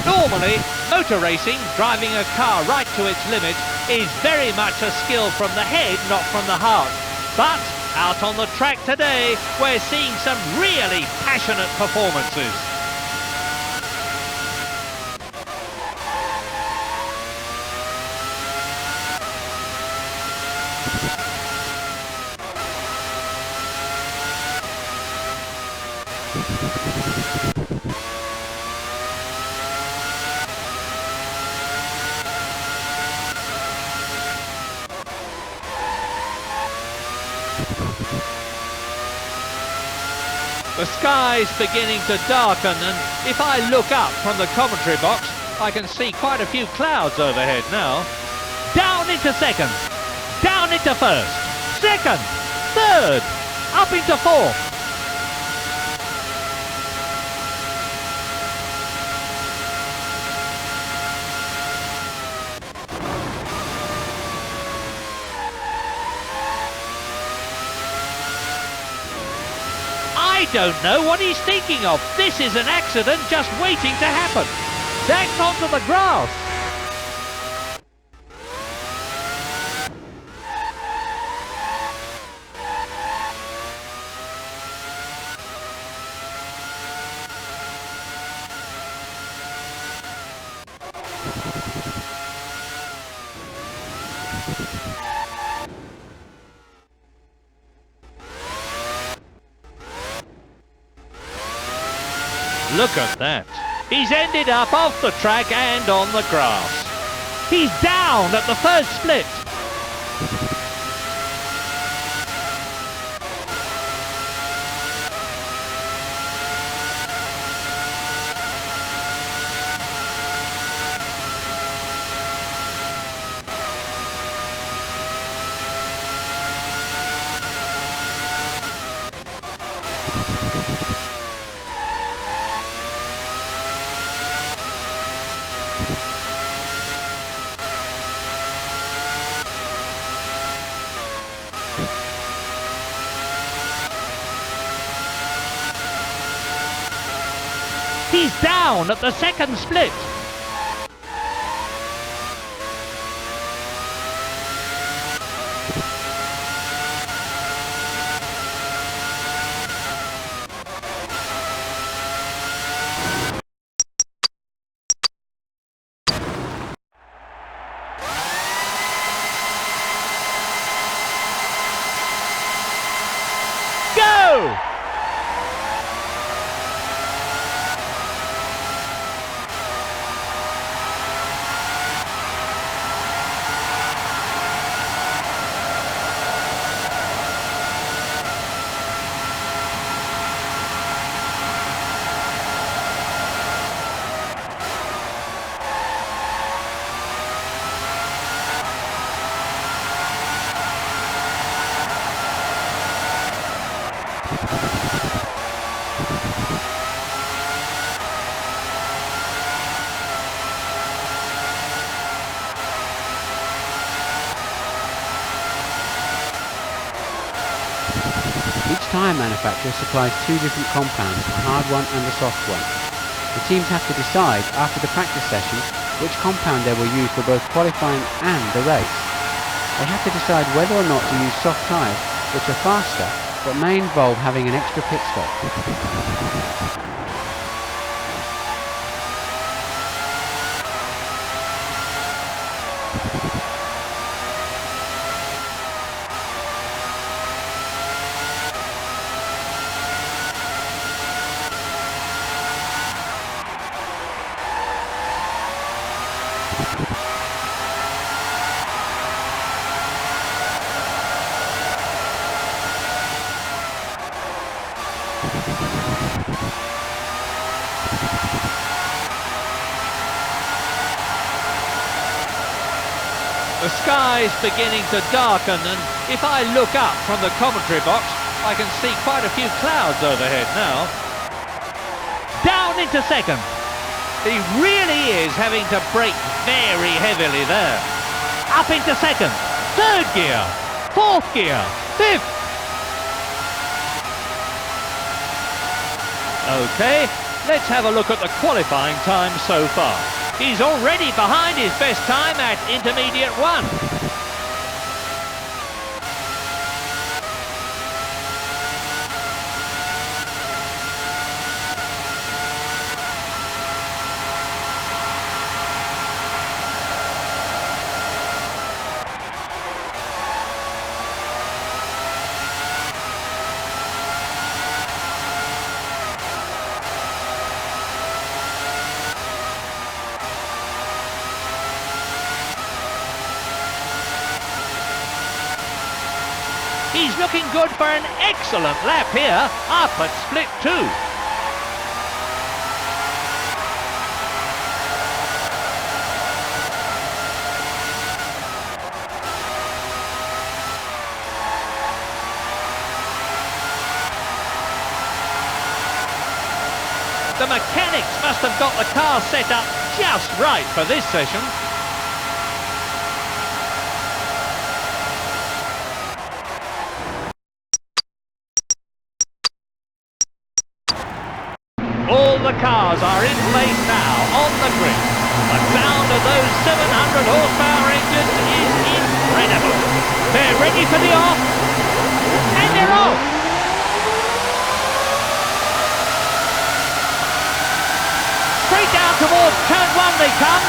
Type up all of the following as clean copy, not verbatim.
Normally, motor racing, driving a car right to its limit, is very much a skill from the head, not from the heart. But out on the track today, we're seeing some really passionate performances. The sky's beginning to darken, and if I look up from the commentary box, I can see quite a few clouds overhead now. Down into second, down into first, second, third, up into fourth. I don't know what he's thinking of. This is an accident just waiting to happen. That's onto the grass. Look at that. He's ended up off the track and on the grass. He's down at the first split. He's down at the second split. Go! tyre manufacturer supplies two different compounds, a hard one and a soft one. The teams have to decide after the practice session which compound they will use for both qualifying and the race. They have to decide whether or not to use soft tyres, which are faster but may involve having an extra pit stop. The sky's beginning to darken, and if I look up from the commentary box, I can see quite a few clouds overhead now. Down into second. He really is having to brake very heavily there. Up into second. Third gear. Fourth gear. Fifth. Okay, let's have a look at the qualifying time so far. He's already behind his best time at intermediate 1. He's looking good for an excellent lap here, up at split 2. The mechanics must have got the car set up just right for this session. All the cars are in place now on the grid. The sound of those 700 horsepower engines is incredible. They're ready for the off, and they're off. Straight down towards turn 1 they come.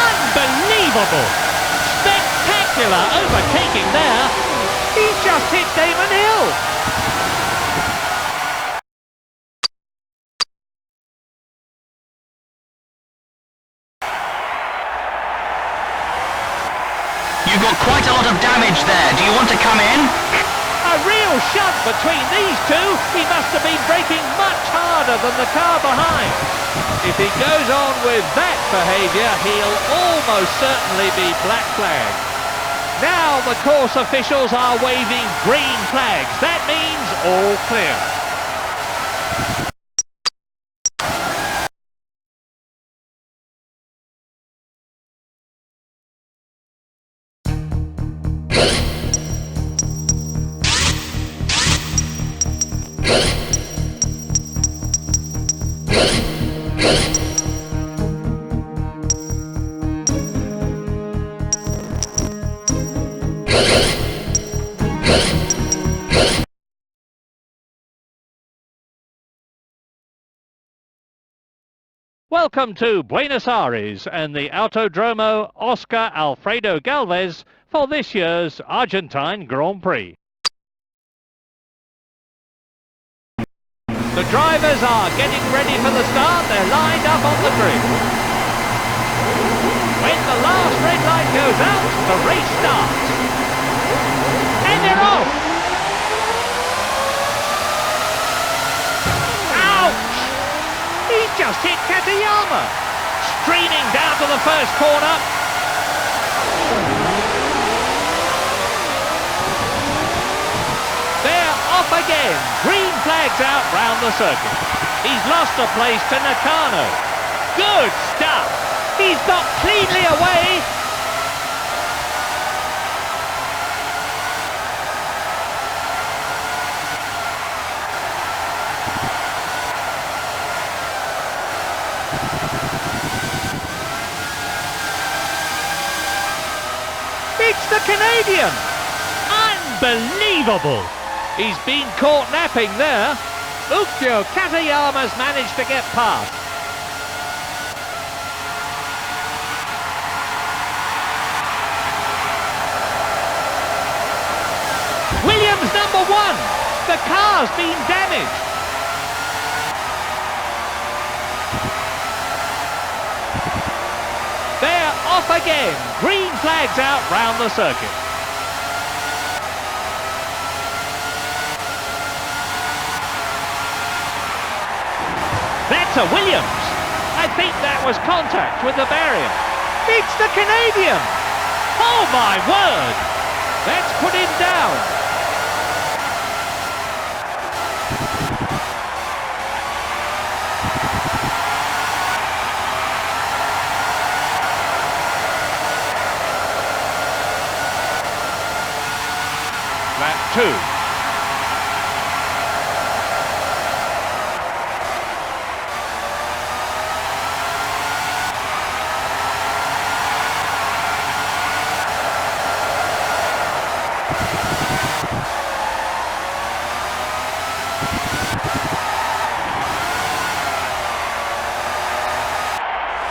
Unbelievable. Spectacular overtaking there. He's just hit Damon Hill. You've got quite a lot of damage there. Do you want to come in? A real shove between these two. He must have been braking much harder than the car behind. If he goes on with that behaviour, he'll almost certainly be black flagged. Now the course officials are waving green flags. That means all clear. Welcome to Buenos Aires and the Autodromo Oscar Alfredo Galvez for this year's Argentine Grand Prix. The drivers are getting ready for the start. They're lined up on the grid. When the last red light goes out, the race starts. And they're off! Just hit Katayama. Streaming down to the first corner. They're off again. Green flags out round the circuit. He's lost a place to Nakano. Good stuff. He's got cleanly away. It's the Canadian! Unbelievable! He's been caught napping there. Ukyo Katayama's managed to get past. Williams number 1. The car's been damaged. They're off again. Green flags out round the circuit. That's a Williams. I think that was contact with the barrier. It's the Canadian. Oh my word. That's put him down. Lap 2.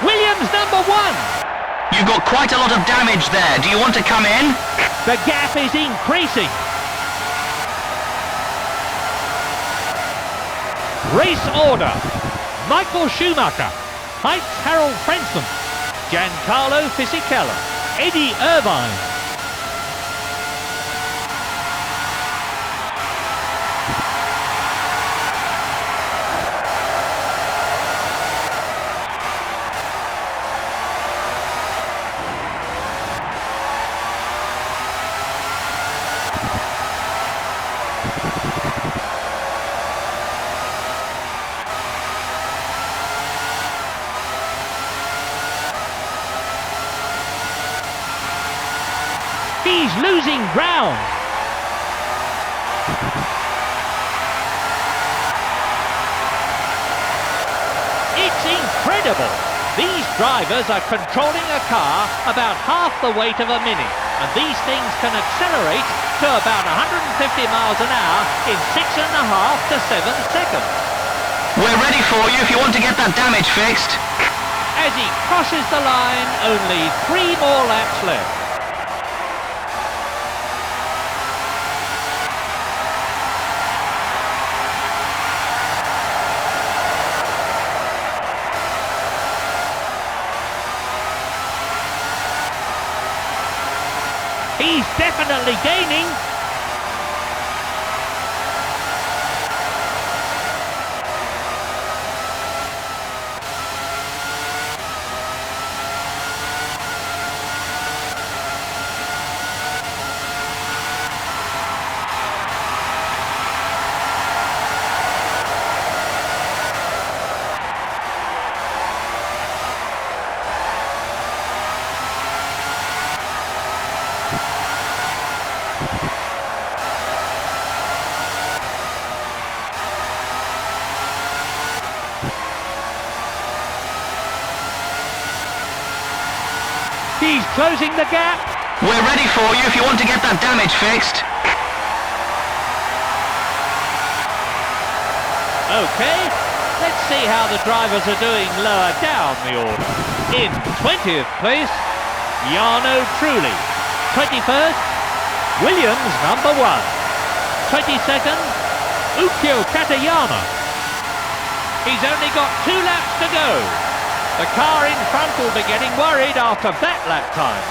Williams number 1. You've got quite a lot of damage there. Do you want to come in? The gap is increasing. Race order. Michael Schumacher, Heinz Harald Frentzen, Giancarlo Fisichella, Eddie Irvine. He's losing ground. It's incredible. These drivers are controlling a car about half the weight of a Mini, and these things can accelerate to about 150 miles an hour in 6.5 to 7 seconds. We're ready for you if you want to get that damage fixed. As he crosses the line, only 3 more laps left. He's definitely gaining. He's closing the gap. We're ready for you if you want to get that damage fixed. Okay, let's see how the drivers are doing lower down the order. In 20th place, Jarno Trulli. 21st, Williams number 1. 22nd, Ukyo Katayama. He's only got 2 laps to go. The car in front will be getting worried after that lap time.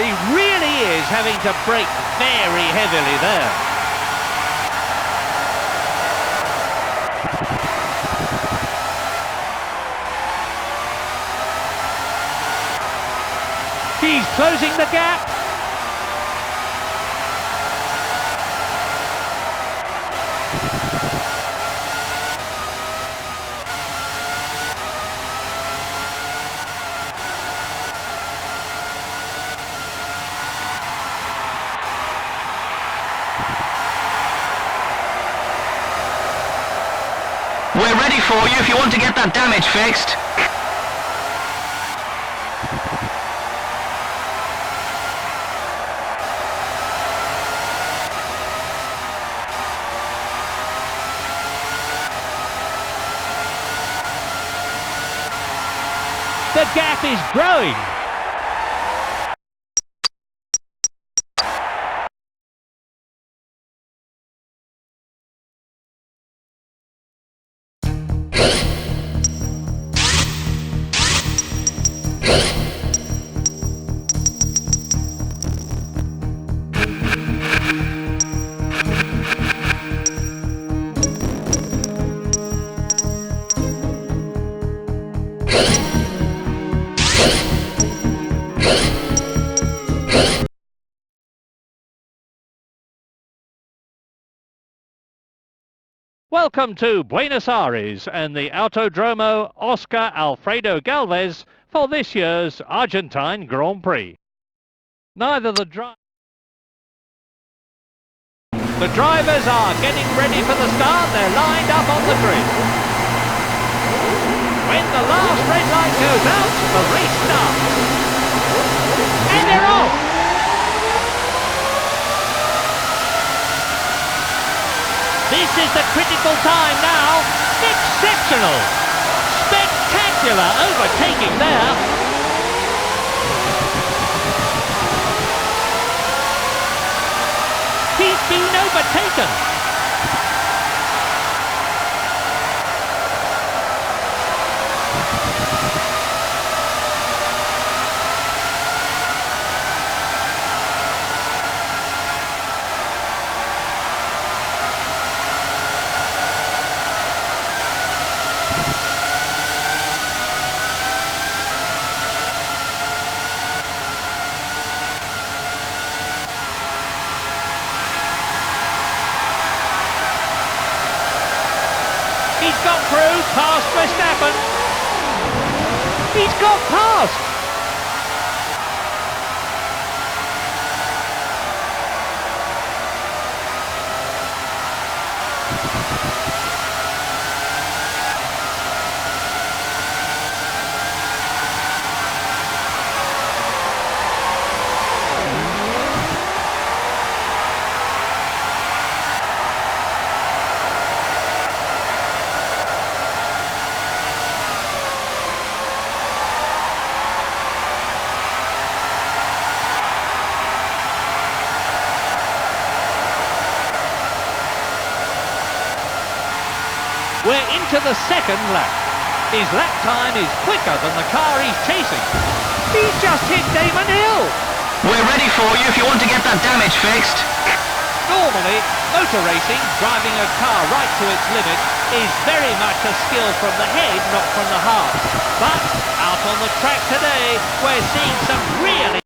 He really is having to brake very heavily there. He's closing the gap. We're ready for you if you want to get that damage fixed. The gap is growing. Welcome to Buenos Aires and the Autodromo Oscar Alfredo Galvez for this year's Argentine Grand Prix. The drivers are getting ready for the start. They're lined up on the grid. When the last red light goes out, the race starts. And they're off! This is the critical time now. Exceptional! Spectacular overtaking there. He's been overtaken. He's got through, past Verstappen. He's got past. We're into the second lap. His lap time is quicker than the car he's chasing. He's just hit Damon Hill. We're ready for you if you want to get that damage fixed. Normally, motor racing, driving a car right to its limit, is very much a skill from the head, not from the heart. But out on the track today, we're seeing some really